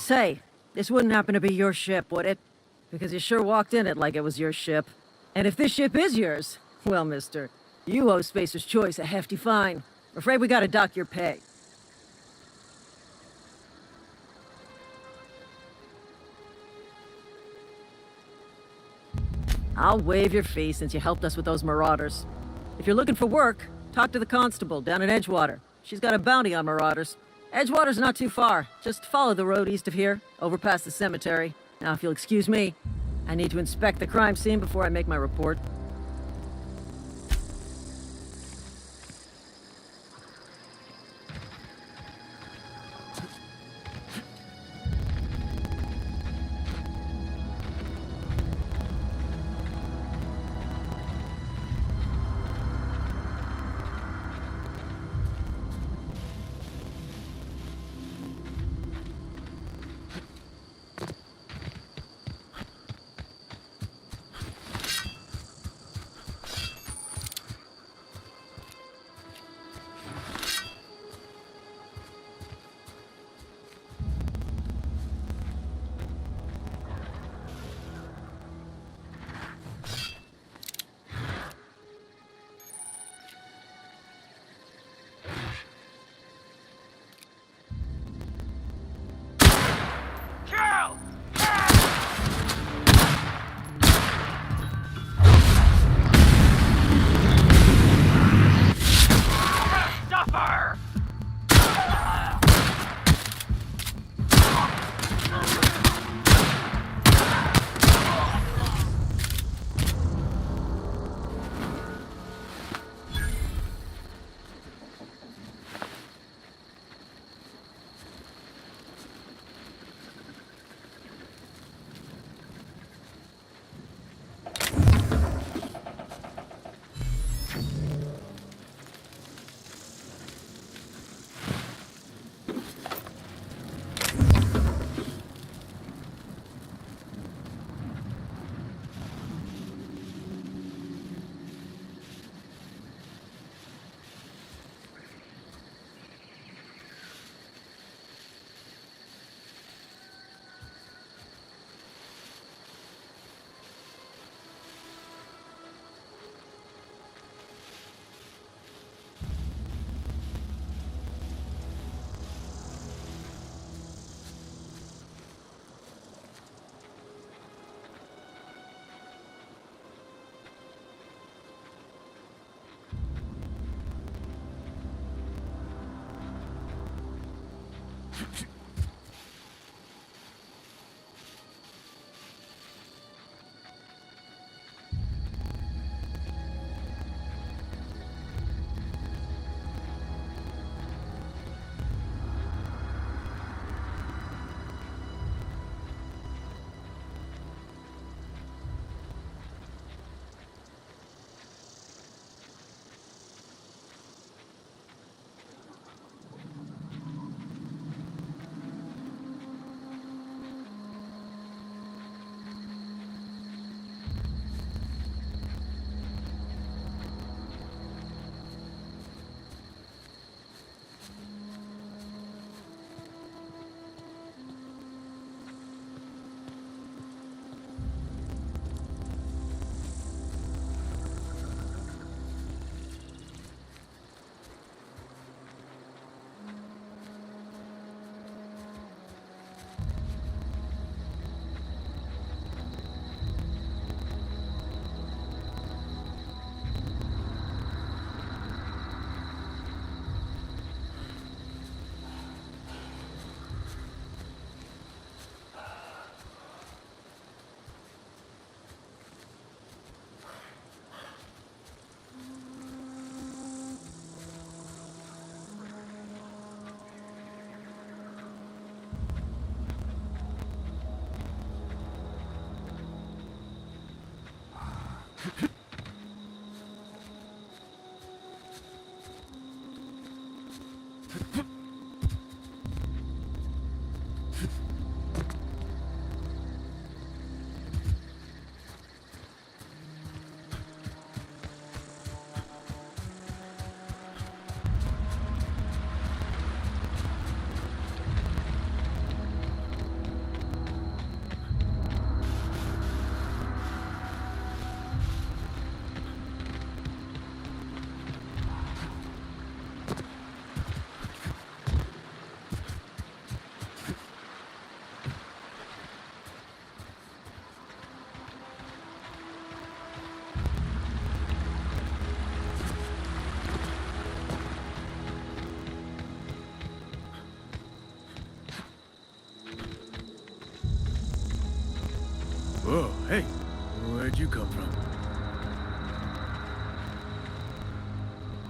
Say, this wouldn't happen to be your ship, would it? Because you sure walked in it like it was your ship. And if this ship is yours, well, mister, you owe Spacer's Choice a hefty fine. I'm afraid we gotta dock your pay. I'll waive your fee since you helped us with those marauders. If you're looking for work, talk to the constable down in Edgewater. She's got a bounty on marauders. Edgewater's not too far. Just follow the road east of here, over past the cemetery. Now, if you'll excuse me, I need to inspect the crime scene before I make my report.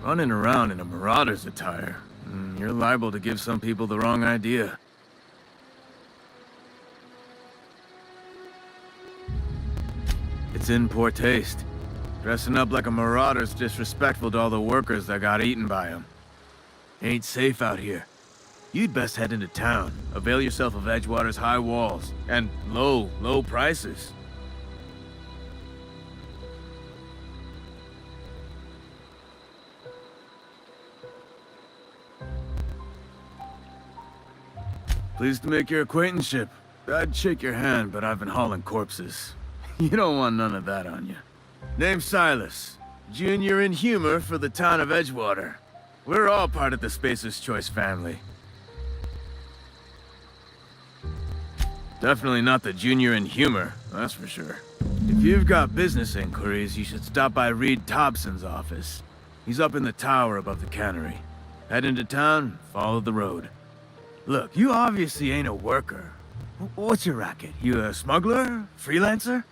Running around in a Marauder's attire, you're liable to give some people the wrong idea. It's in poor taste. Dressing up like a Marauder's disrespectful to all the workers that got eaten by them. Ain't safe out here. You'd best head into town. Avail yourself of Edgewater's high walls and low prices. Pleased to make your acquaintanceship. I'd shake your hand, but I've been hauling corpses. You don't want none of that on you. Name's Silas. Junior in humor for the town of Edgewater. We're all part of the Spacer's Choice family. Definitely not the junior in humor, that's for sure. If you've got business inquiries, you should stop by Reed Thompson's office. He's up in the tower above the cannery. Head into town, follow the road. Look, you obviously ain't a worker. What's your racket? You a smuggler? Freelancer?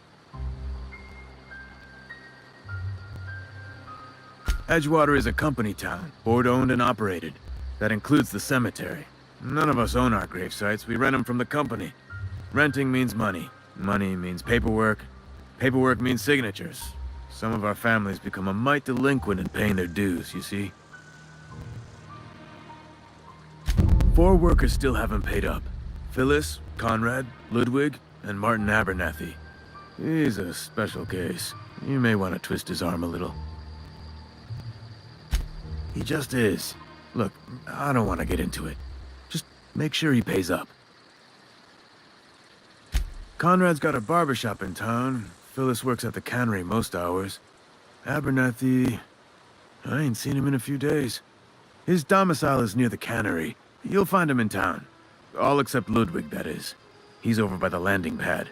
Edgewater is a company town, board-owned and operated. That includes the cemetery. None of us own our grave sites, we rent them from the company. Renting means money. Money means paperwork. Paperwork means signatures. Some of our families become a mite delinquent in paying their dues, you see? 4 workers still haven't paid up. Phyllis, Conrad, Ludwig, and Martin Abernathy. He's a special case. You may want to twist his arm a little. He just is. Look, I don't want to get into it. Just make sure he pays up. Conrad's got a barbershop in town. Phyllis works at the cannery most hours. Abernathy... I ain't seen him in a few days. His domicile is near the cannery. You'll find him in town. All except Ludwig, that is. He's over by the landing pad.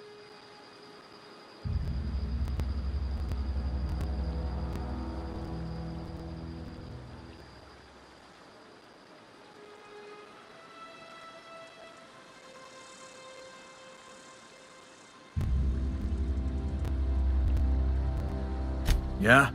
Yeah?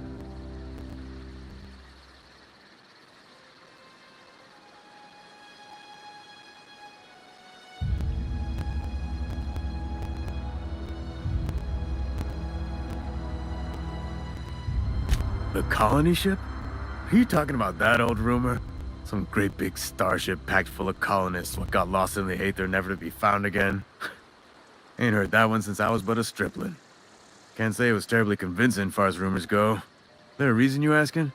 The colony ship? Are you talking about that old rumor? Some great big starship packed full of colonists what got lost in the aether never to be found again? Ain't heard that one since I was but a stripling. Can't say it was terribly convincing far as rumors go. There a reason you asking?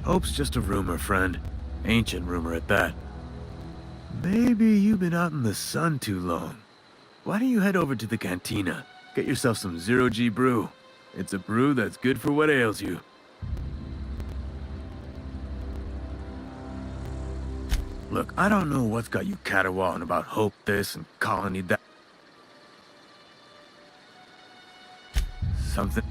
Hope's just a rumor, friend. Ancient rumor at that. Maybe you've been out in the sun too long. Why don't you head over to the cantina? Get yourself some zero-G brew. It's a brew that's good for what ails you. Look, I don't know what's got you caterwauling about Hope this and Colony that. Something.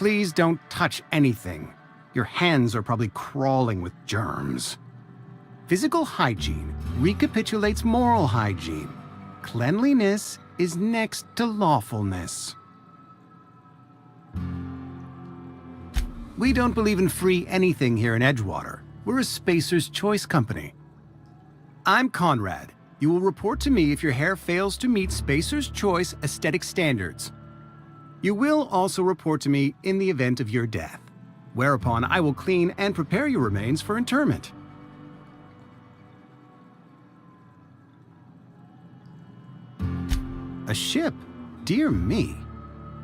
Please don't touch anything. Your hands are probably crawling with germs. Physical hygiene recapitulates moral hygiene. Cleanliness is next to lawfulness. We don't believe in free anything here in Edgewater. We're a Spacer's Choice company. I'm Conrad. You will report to me if your hair fails to meet Spacer's Choice aesthetic standards. You will also report to me in the event of your death, whereupon I will clean and prepare your remains for interment. A ship? Dear me.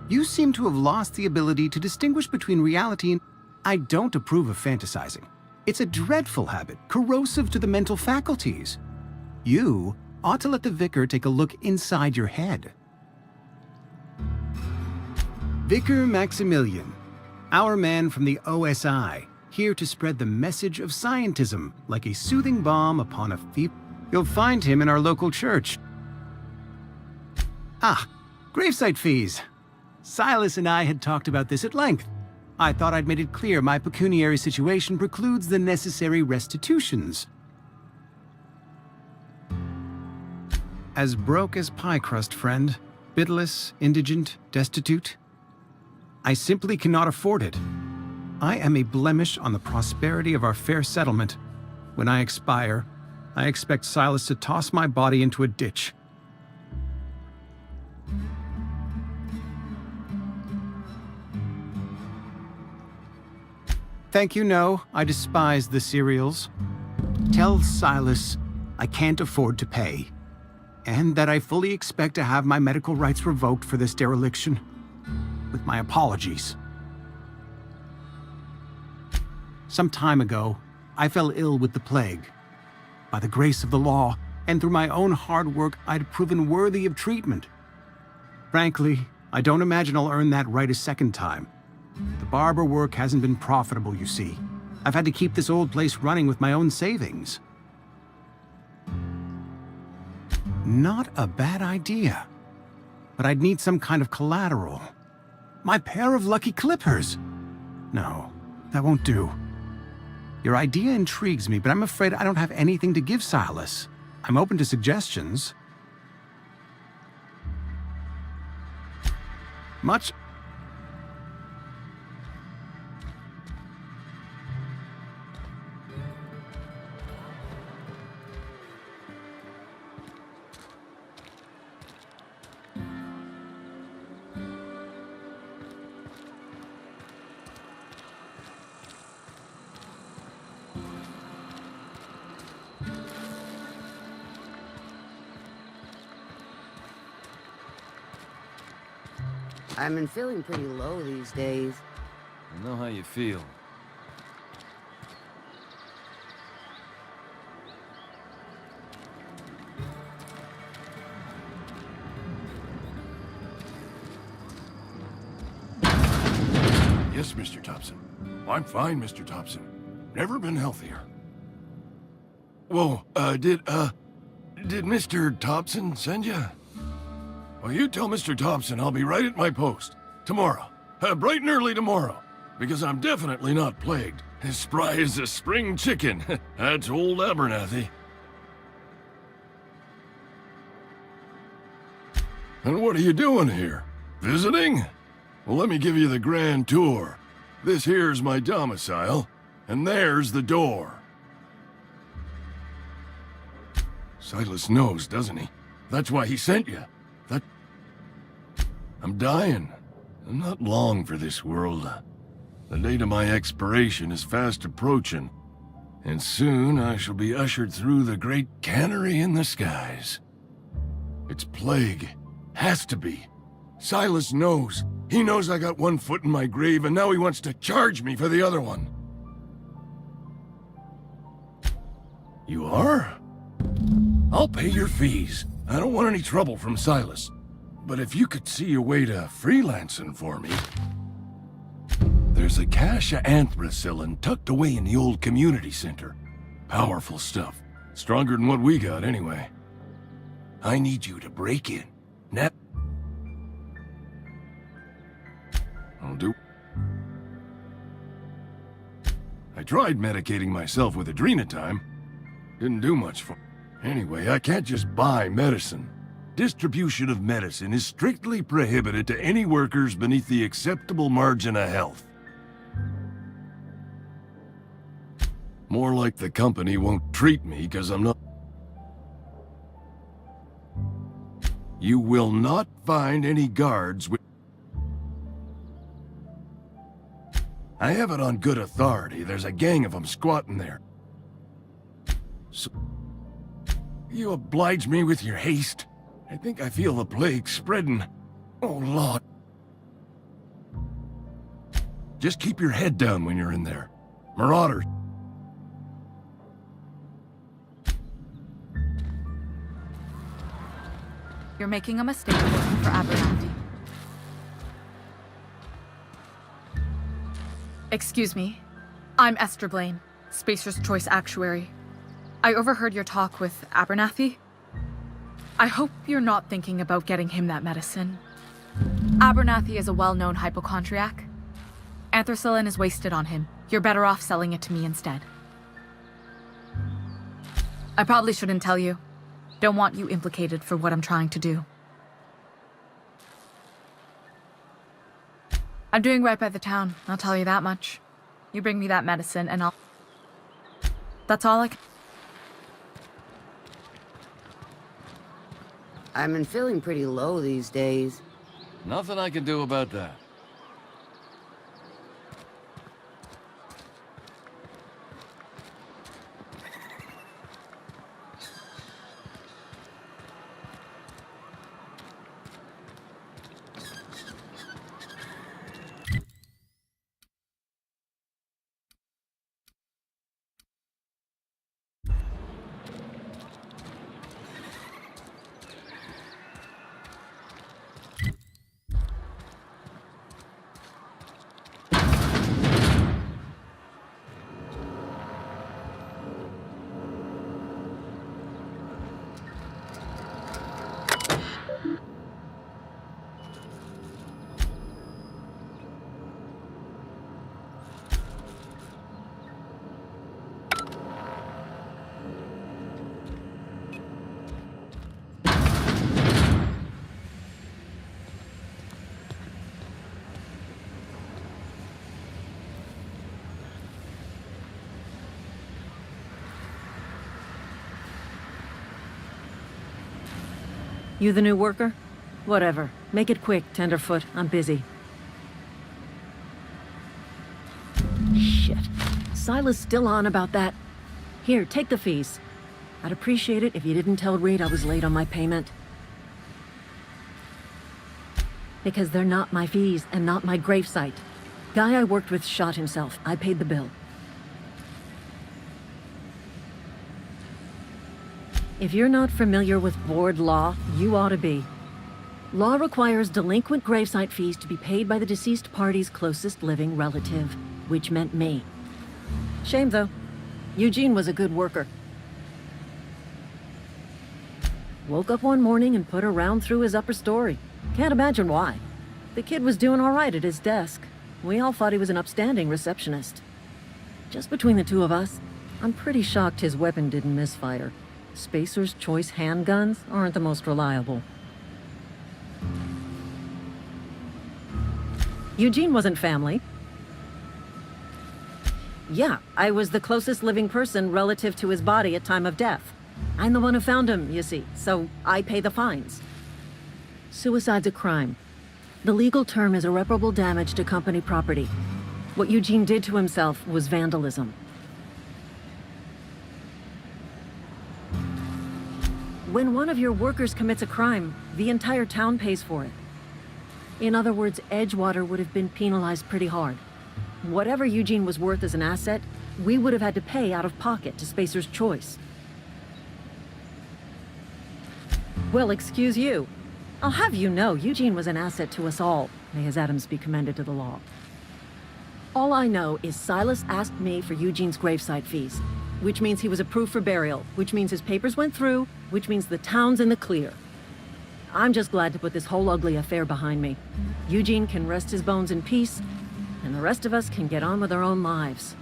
You seem to have lost the ability to distinguish between reality and... I don't approve of fantasizing. It's a dreadful habit, corrosive to the mental faculties. You ought to let the vicar take a look inside your head. Vicar Maximilian, our man from the OSI, here to spread the message of scientism like a soothing balm upon a fever. You'll find him in our local church. Ah, gravesite fees. Silas and I had talked about this at length. I thought I'd made it clear my pecuniary situation precludes the necessary restitutions. As broke as pie crust, friend. Bidless, indigent, destitute. I simply cannot afford it. I am a blemish on the prosperity of our fair settlement. When I expire, I expect Silas to toss my body into a ditch. Thank you, no. I despise the cereals. Tell Silas I can't afford to pay, and that I fully expect to have my medical rights revoked for this dereliction. With my apologies. Some time ago, I fell ill with the plague. By the grace of the law, and through my own hard work, I'd proven worthy of treatment. Frankly, I don't imagine I'll earn that right a second time. The barber work hasn't been profitable, you see. I've had to keep this old place running with my own savings. Not a bad idea. But I'd need some kind of collateral. My pair of lucky clippers! No, that won't do. Your idea intrigues me, but I'm afraid I don't have anything to give Silas. I'm open to suggestions. Much... I've been feeling pretty low these days. I know how you feel. Yes, Mr. Thompson. I'm fine, Mr. Thompson. Never been healthier. Whoa, did Mr. Thompson send you? Well, you tell Mr. Thompson I'll be right at my post. Tomorrow. Bright and early tomorrow. Because I'm definitely not plagued. As spry as a spring chicken. That's old Abernathy. And what are you doing here? Visiting? Well, let me give you the grand tour. This here's my domicile, and there's the door. Silas knows, doesn't he? That's why he sent you. I'm dying. I'm not long for this world. The date of my expiration is fast approaching, and soon I shall be ushered through the great cannery in the skies. It's plague. Has to be. Silas knows. He knows I got one foot in my grave, and now he wants to charge me for the other one. You are? I'll pay your fees. I don't want any trouble from Silas. But if you could see your way to freelancing for me... There's a cache of anthracillin tucked away in the old community center. Powerful stuff. Stronger than what we got, anyway. I need you to break in. I'll do... I tried medicating myself with Adrenatime. Didn't do much for me. Anyway, I can't just buy medicine. Distribution of medicine is strictly prohibited to any workers beneath the acceptable margin of health. More like the company won't treat me because I'm not... You will not find any guards with... I have it on good authority. There's a gang of them squatting there. So... You oblige me with your haste. I think I feel the plague spreading. Oh, Lord. Just keep your head down when you're in there. Marauders. You're making a mistake working for Abernathy. Excuse me. I'm Esther Blaine, Spacer's Choice Actuary. I overheard your talk with Abernathy. I hope you're not thinking about getting him that medicine. Abernathy is a well-known hypochondriac. Anthracillin is wasted on him. You're better off selling it to me instead. I probably shouldn't tell you. Don't want you implicated for what I'm trying to do. I'm doing right by the town, I'll tell you that much. You bring me that medicine and I'll... That's all I can... I've been feeling pretty low these days. Nothing I can do about that. You the new worker? Whatever. Make it quick, Tenderfoot. I'm busy. Shit. Silas still on about that. Here, take the fees. I'd appreciate it if you didn't tell Reed I was late on my payment. Because they're not my fees and not my gravesite. Guy I worked with shot himself. I paid the bill. If you're not familiar with board law, you ought to be. Law requires delinquent gravesite fees to be paid by the deceased party's closest living relative, which meant me. Shame, though. Eugene was a good worker. Woke up one morning and put a round through his upper story. Can't imagine why. The kid was doing all right at his desk. We all thought he was an upstanding receptionist. Just between the two of us, I'm pretty shocked his weapon didn't misfire. Spacer's Choice handguns aren't the most reliable. Eugene wasn't family. Yeah, I was the closest living person relative to his body at time of death. I'm the one who found him, you see, so I pay the fines. Suicide's a crime. The legal term is irreparable damage to company property. What Eugene did to himself was vandalism. When one of your workers commits a crime, the entire town pays for it. In other words, Edgewater would have been penalized pretty hard. Whatever Eugene was worth as an asset, we would have had to pay out of pocket to Spacer's Choice. Well, excuse you. I'll have you know, Eugene was an asset to us all. May his atoms be commended to the law. All I know is Silas asked me for Eugene's gravesite fees, which means he was approved for burial, which means his papers went through, which means the town's in the clear. I'm just glad to put this whole ugly affair behind me. Eugene can rest his bones in peace, and the rest of us can get on with our own lives.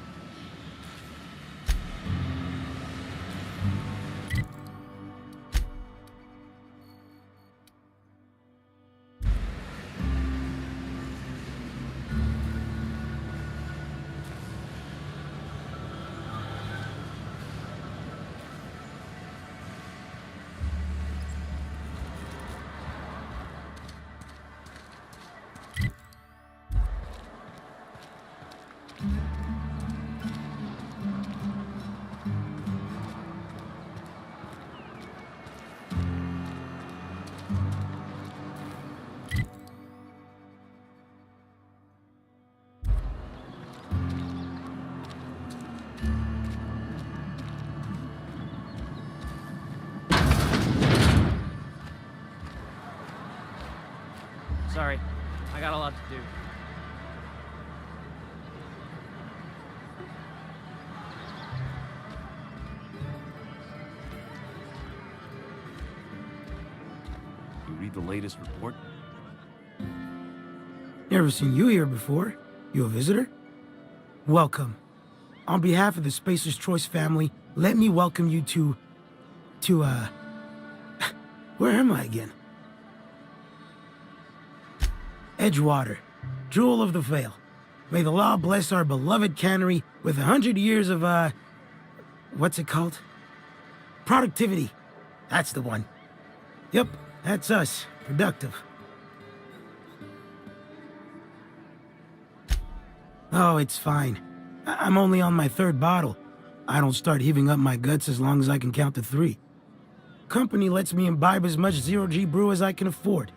Sorry, I got a lot to do. You read the latest report? Never seen you here before. You a visitor? Welcome. On behalf of the Spacer's Choice family, let me welcome you to, where am I again? Edgewater, Jewel of the Vale. May the law bless our beloved cannery with 100 years of, what's it called? Productivity. That's the one. Yep, that's us. Productive. Oh, it's fine. I'm only on my 3rd bottle. I don't start heaving up my guts as long as I can count to 3. Company lets me imbibe as much zero-G brew as I can afford.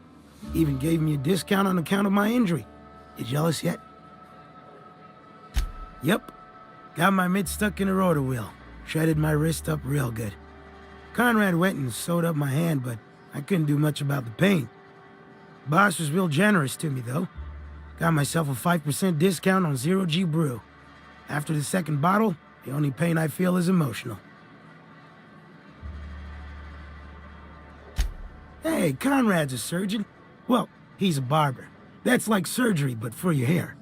Even gave me a discount on account of my injury. You jealous yet? Yep. Got my mid stuck in a rotor wheel. Shredded my wrist up real good. Conrad went and sewed up my hand, but I couldn't do much about the pain. Boss was real generous to me, though. Got myself a 5% discount on zero-G brew. After the 2nd bottle, the only pain I feel is emotional. Hey, Conrad's a surgeon. Well, he's a barber. That's like surgery, but for your hair.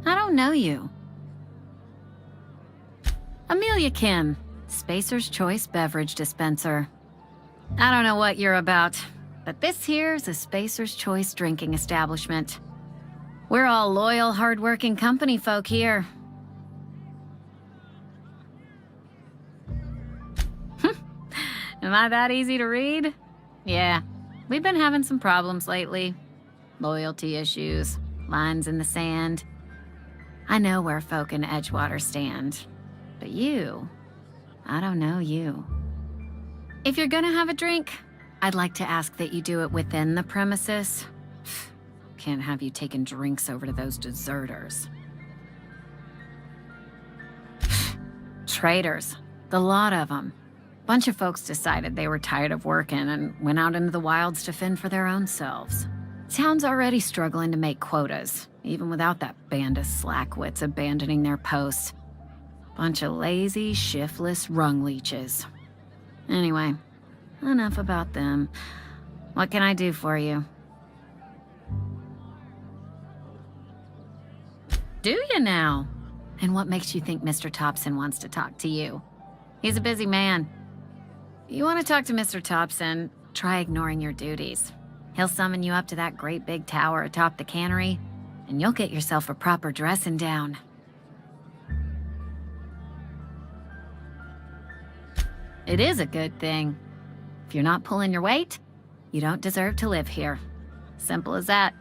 I don't know you. Amelia Kim, Spacer's Choice Beverage Dispenser. I don't know what you're about, but this here's a Spacer's Choice drinking establishment. We're all loyal, hard-working company folk here. Am I that easy to read? Yeah, we've been having some problems lately. Loyalty issues, lines in the sand. I know where folk in Edgewater stand, but you, I don't know you. If you're gonna have a drink, I'd like to ask that you do it within the premises. Can't have you taking drinks over to those deserters. Traitors, the lot of them. Bunch of folks decided they were tired of working and went out into the wilds to fend for their own selves. Town's already struggling to make quotas, even without that band of slackwits abandoning their posts. Bunch of lazy, shiftless rung leeches. Anyway, enough about them. What can I do for you? Do you now? And what makes you think Mr. Thompson wants to talk to you? He's a busy man. You want to talk to Mr. Thompson, try ignoring your duties. He'll summon you up to that great big tower atop the cannery, and you'll get yourself a proper dressing down. It is a good thing. If you're not pulling your weight, you don't deserve to live here. Simple as that.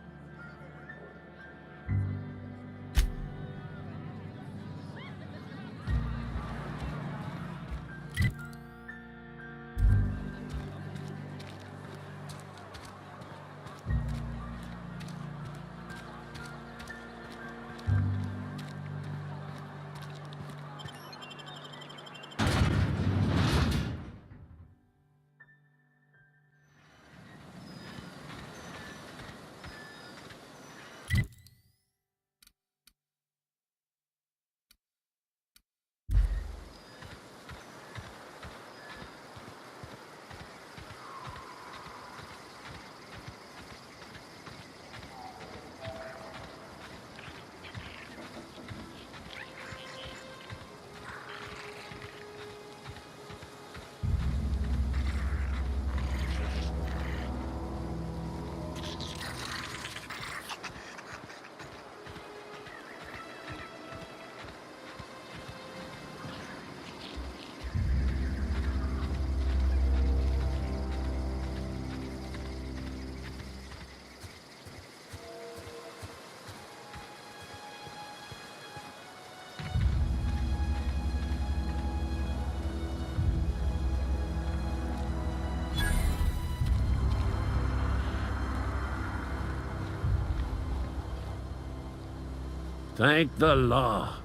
Thank the law.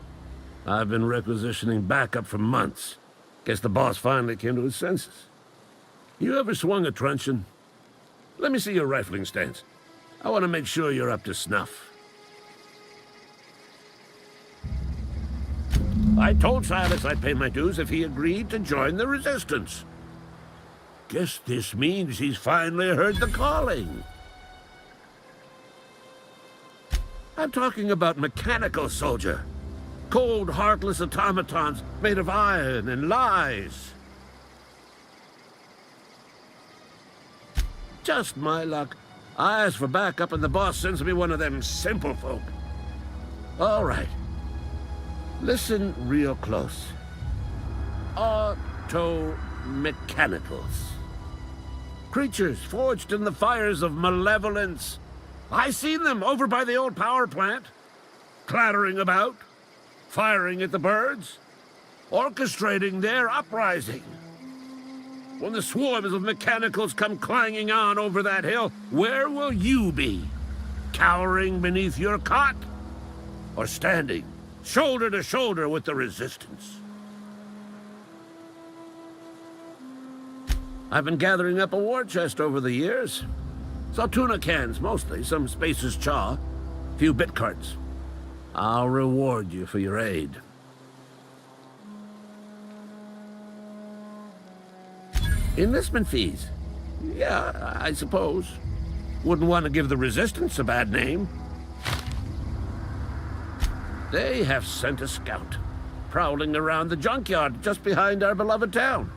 I've been requisitioning backup for months. Guess the boss finally came to his senses. You ever swung a truncheon? Let me see your rifling stance. I want to make sure you're up to snuff. I told Silas I'd pay my dues if he agreed to join the resistance. Guess this means he's finally heard the calling. I'm talking about mechanical soldier. Cold, heartless automatons made of iron and lies. Just my luck. I ask for backup and the boss sends me one of them simple folk. All right. Listen real close. Auto-mechanicals. Creatures forged in the fires of malevolence. I seen them over by the old power plant. Clattering about. Firing at the birds. Orchestrating their uprising. When the swarms of mechanicals come clanging on over that hill, where will you be? Cowering beneath your cot? Or standing, shoulder to shoulder with the resistance? I've been gathering up a war chest over the years. Saw tuna cans, mostly, some Spacer's chaw, few bit carts. I'll reward you for your aid. Enlistment fees? Yeah, I suppose. Wouldn't want to give the Resistance a bad name. They have sent a scout, prowling around the junkyard just behind our beloved town.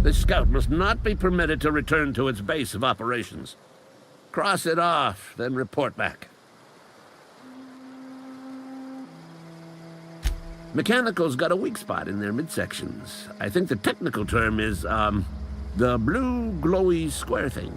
This scout must not be permitted to return to its base of operations. Cross it off, then report back. Mechanicals got a weak spot in their midsections. I think the technical term is, the blue glowy square thing.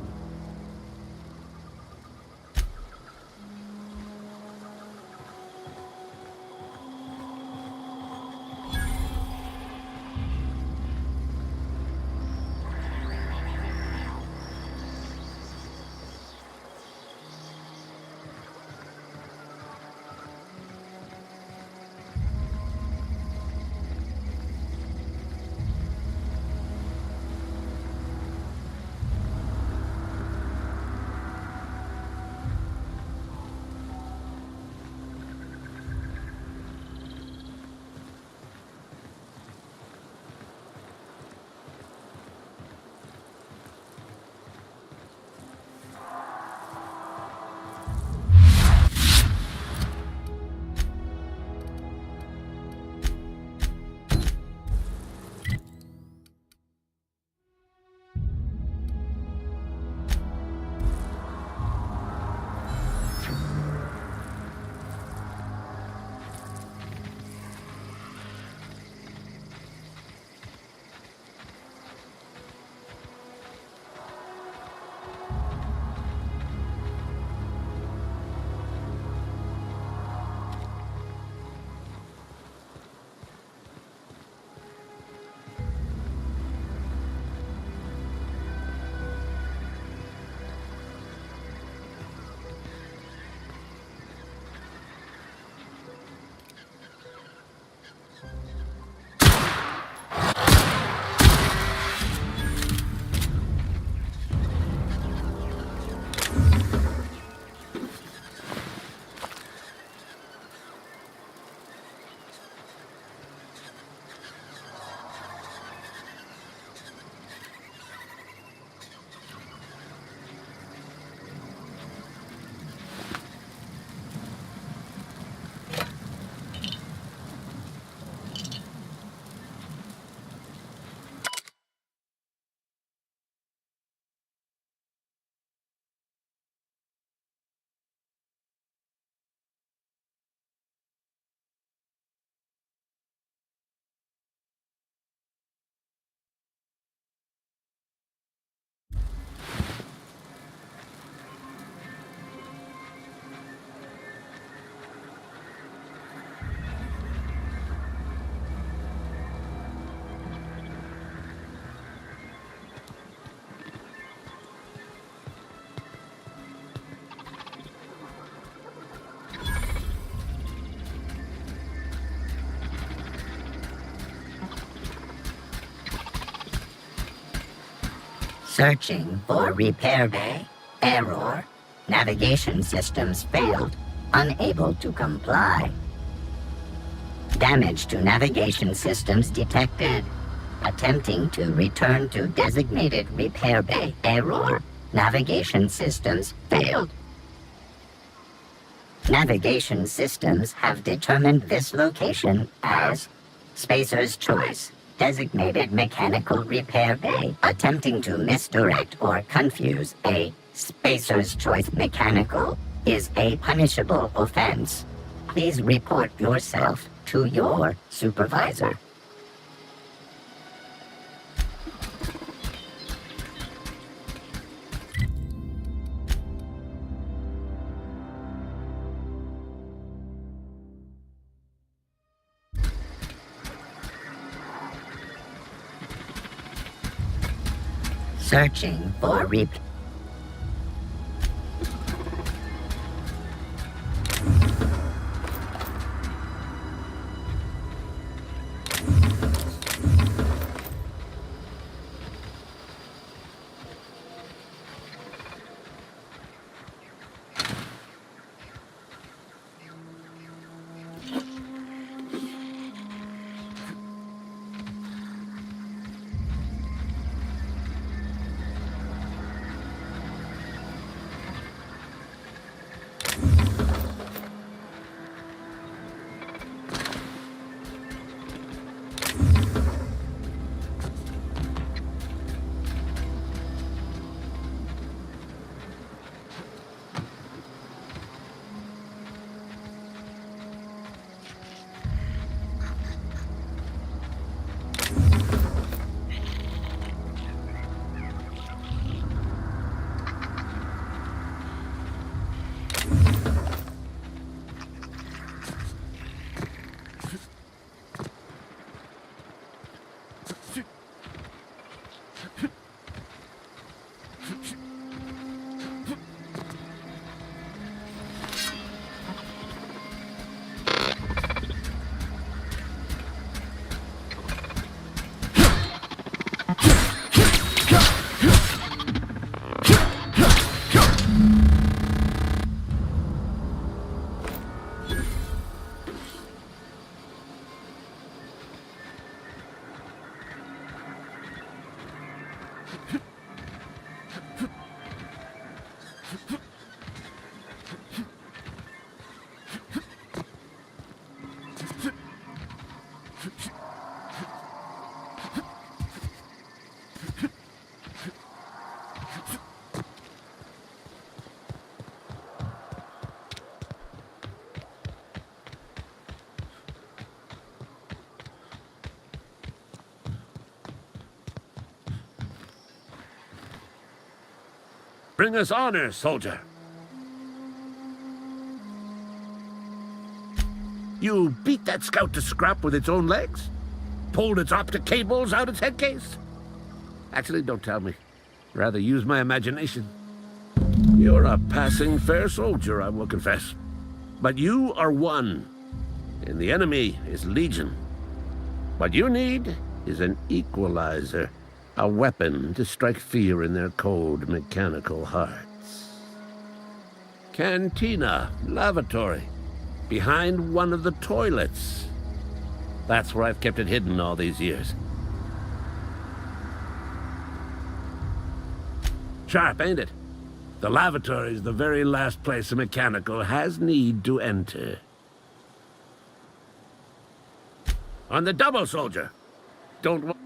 Searching for repair bay. Error. Navigation systems failed. Unable to comply. Damage to navigation systems detected. Attempting to return to designated repair bay. Error. Navigation systems failed. Navigation systems have determined this location as Spacer's Choice, designated mechanical repair bay. Attempting to misdirect or confuse a Spacer's Choice mechanical is a punishable offense. Please report yourself to your supervisor. Searching for Bring us honor, soldier. You beat that scout to scrap with its own legs? Pulled its optic cables out its head case? Actually, don't tell me. Rather use my imagination. You're a passing fair soldier, I will confess. But you are one, and the enemy is legion. What you need is an equalizer. A weapon to strike fear in their cold, mechanical hearts. Cantina, lavatory, behind one of the toilets. That's where I've kept it hidden all these years. Sharp, ain't it? The lavatory is the very last place a mechanical has need to enter. On the double, soldier. Don't